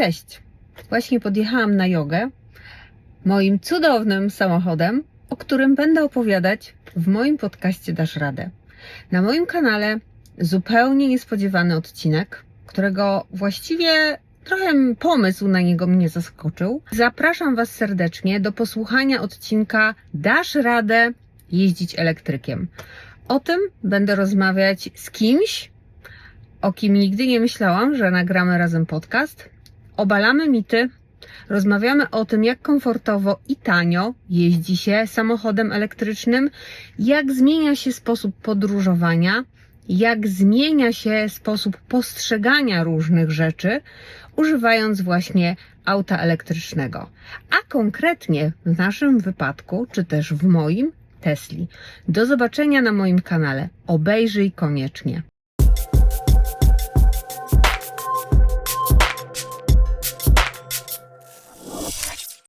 Cześć! Właśnie podjechałam na jogę moim cudownym samochodem, o którym będę opowiadać w moim podcaście Dasz Radę. Na moim kanale zupełnie niespodziewany odcinek, którego właściwie trochę pomysł na niego mnie zaskoczył. Zapraszam Was serdecznie do posłuchania odcinka Dasz Radę jeździć elektrykiem. O tym będę rozmawiać z kimś, o kim nigdy nie myślałam, że nagramy razem podcast. Obalamy mity, rozmawiamy o tym, jak komfortowo i tanio jeździ się samochodem elektrycznym, jak zmienia się sposób podróżowania, jak zmienia się sposób postrzegania różnych rzeczy, używając właśnie auta elektrycznego. A konkretnie w naszym wypadku, czy też w moim, Tesli. Do zobaczenia na moim kanale. Obejrzyj koniecznie.